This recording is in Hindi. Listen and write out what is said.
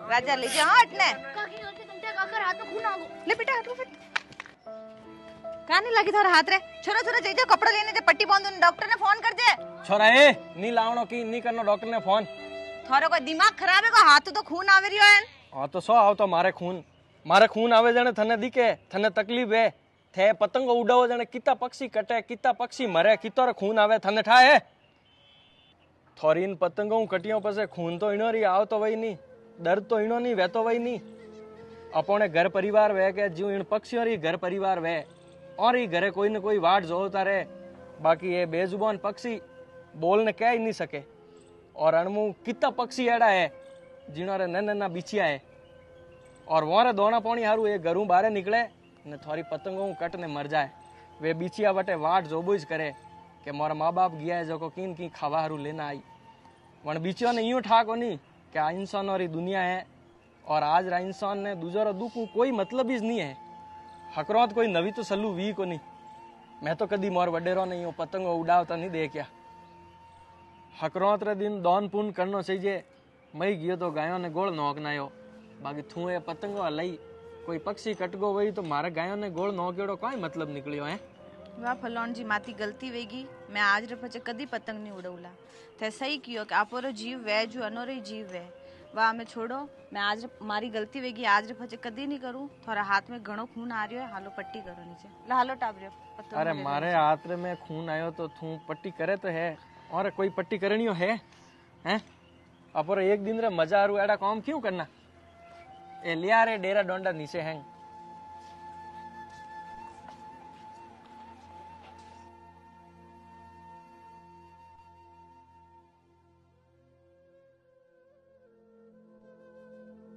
राजा लीजिए हाथ ने काकी गलती तुमते काकर हाथ में खून आ गयो। ले बेटा हाथ में क्या नहीं लगी थारा हाथ रे छोरा छोरा जई जा कपड़ा लेने जे पट्टी बांधो डॉक्टर ने फोन कर दे छोरा ए नी लावणो की नी करनो डॉक्टर ने फोन थारो कोई दिमाग खराब है को हाथ तो खून आवे रियो है हां तो सो आवतो मारे खून आवे जने थने दिखे थने तकलीफ है थे पतंगो उडावो जने किता पक्षी कटे किता पक्षी मरे कितोर खून आवे थने ठाए थोरीन पतंगो कटियो पसे खून तो इनो री आवतो वई नी दर्द तो इनो नी वेतो वई नी अपने घर परिवार वे के जीव इन पक्षियों री घर परिवार वे और ही घरे कोई न कोई वाट जोता रहे बाकी ये बेजुबान पक्षी बोलने कह ही नहीं सके और अणमु कितना पक्षी एड़ा है जिन्होंने नन्ना बिछिया है और वहां दोना पानी हारू ये घरू बारे निकले ने थोड़ी पतंगों कट ने मर जाए वे बिछिया बटे वाट जोबुज करे कि मोरा माँ बाप गया है जो को किन की खावा हारू लेना आई वन बिछियो ने यूं ठाको नहीं कि आ इंसान और दुनिया है और आज रा इंसान ने दूसरा दुख कोई मतलब ही नहीं है हकरोत कोई नवी तो सलू वी को नहीं मैं तो कदी मोर वडेरो नहीं हूँ पतंगो उड़ावता नहीं देखिया हकरोत रे दिन दौन पुन करनो चाहिए मई गयो तो गायों ने गोल नोक नायो बाकी थू ये पतंगो हलाई कोई पक्षी कटगो वही तो मारे गायों ने गोल नोकेड़ो कोई मतलब निकलियो है वाह फलोन जी माती गलती वेगी मैं आज रे पचे कदी पतंग नहीं उड़ौला थे सही कियो कि आपोरो जीव वे जो अनोरे जीव वे वाह मैं छोड़ो मैं आज मारी गलती वेगी आज रे पचे कदी नहीं करूं थोड़ा हाथ में घणो खून आ रियो है हालो पट्टी करो नीचे ला हालो टाबरियो अरे मारे हाथ रे में खून आयो तो थू पट्टी करे तो है और कोई पट्टी करनियो है हैं अपर एक दिन रे मजा आरू एड़ा काम क्यों करना ए लिया रे डेरा डोंडा नीचे हैं